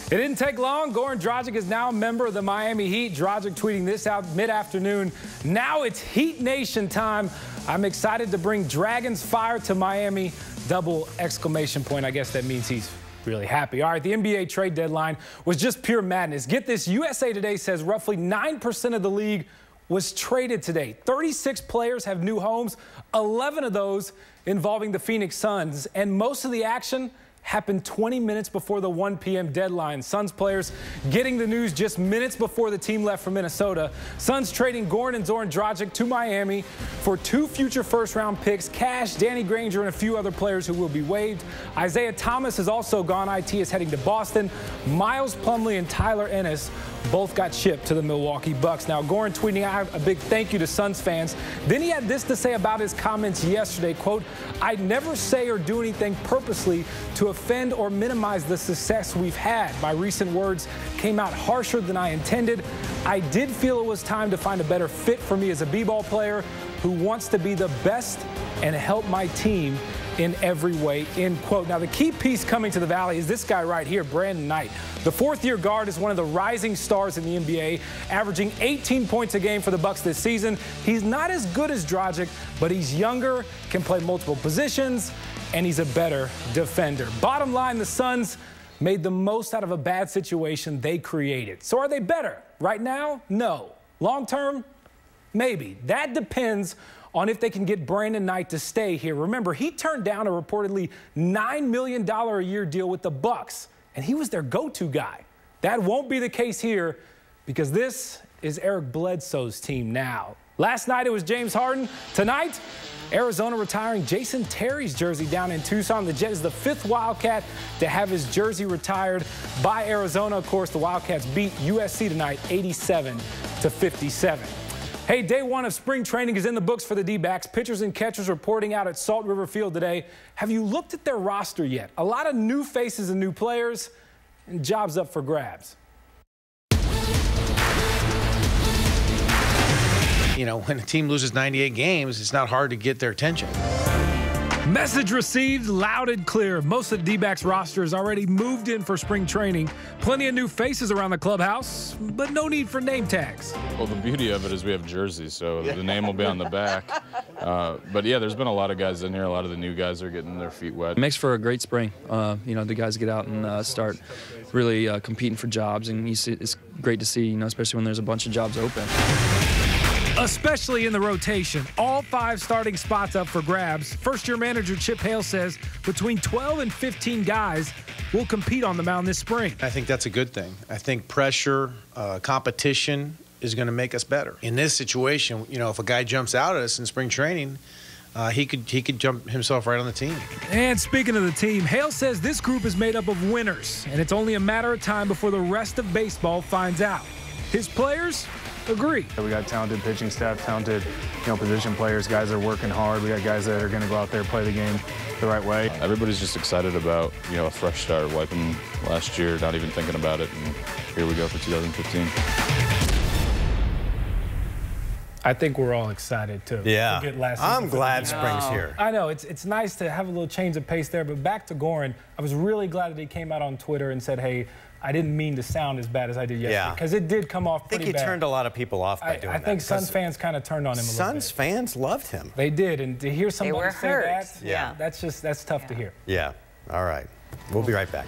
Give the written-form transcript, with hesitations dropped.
It didn't take long. Goran Dragic is now a member of the Miami Heat. Dragic tweeting this out mid-afternoon. Now it's Heat Nation time. I'm excited to bring Dragons fire to Miami. Double exclamation point. I guess that means he's really happy. All right, the NBA trade deadline was just pure madness. Get this, USA Today says roughly 9% of the league was traded today. 36 players have new homes, 11 of those involving the Phoenix Suns, and most of the action happened 20 minutes before the 1 p.m. deadline. Suns players getting the news just minutes before the team left for Minnesota. Suns trading Goran and Zoran Dragic to Miami for 2 future first-round picks, cash, Danny Granger, and a few other players who will be waived. Isaiah Thomas is also gone. IT is heading to Boston. Miles Plumlee and Tyler Ennis both got shipped to the Milwaukee Bucks. Now, Goran tweeting out a big thank you to Suns fans. Then he had this to say about his comments yesterday, quote, "I'd never say or do anything purposely to offend or minimize the success we've had. My recent words came out harsher than I intended. I did feel it was time to find a better fit for me as a b-ball player who wants to be the best and help my team in every way," end quote. Now, the key piece coming to the Valley is this guy right here, Brandon Knight. The fourth-year guard is one of the rising stars in the NBA, averaging 18 points a game for the Bucks this season. He's not as good as Dragic, but he's younger, can play multiple positions, and he's a better defender. Bottom line, the Suns made the most out of a bad situation they created. So are they better? Right now, no. Long term, maybe. That depends on if they can get Brandon Knight to stay here. Remember, he turned down a reportedly $9 million a year deal with the Bucks, and he was their go-to guy. That won't be the case here because this is Eric Bledsoe's team now. Last night it was James Harden. Tonight, Arizona retiring Jason Terry's jersey down in Tucson. The Jet is the 5th Wildcat to have his jersey retired by Arizona. Of course, the Wildcats beat USC tonight 87-57. Hey, day one of spring training is in the books for the DBacks. Pitchers and catchers reporting out at Salt River Field today. Have you looked at their roster yet? A lot of new faces and new players, and jobs up for grabs. You know, when a team loses 98 games, it's not hard to get their attention. Message received loud and clear. Most of the D-backs roster is already moved in for spring training. Plenty of new faces around the clubhouse, but no need for name tags. Well, the beauty of it is we have jerseys, so the name will be on the back. But, yeah, there's been a lot of guys in here. A lot of the new guys are getting their feet wet. It makes for a great spring. You know, the guys get out and start really competing for jobs, and you see, it's great to see, you know, especially when there's a bunch of jobs open. Especially in the rotation. All 5 starting spots up for grabs. First-year manager Chip Hale says between 12 and 15 guys will compete on the mound this spring. I think that's a good thing. I think pressure, competition is going to make us better. In this situation, you know, if a guy jumps out at us in spring training, he could jump himself right on the team. And speaking of the team, Hale says this group is made up of winners, and it's only a matter of time before the rest of baseball finds out. His players agree. We got talented pitching staff, talented, you know, position players. Guys are working hard. We got guys that are going to go out there and play the game the right way. Everybody's just excited about, you know, a fresh start, wiping last year, not even thinking about it, and here we go for 2015. I think we're all excited to forget last season. I'm glad spring's here. I know, it's nice to have a little change of pace there, but back to Goran, I was really glad that he came out on Twitter and said, hey, I didn't mean to sound as bad as I did yesterday, because it did come off pretty bad. I think he turned a lot of people off by doing that. I think Suns fans kind of turned on him a little bit. Suns fans loved him. They did, and to hear somebody say that, Yeah. that's tough to hear. Yeah, all right. We'll be right back.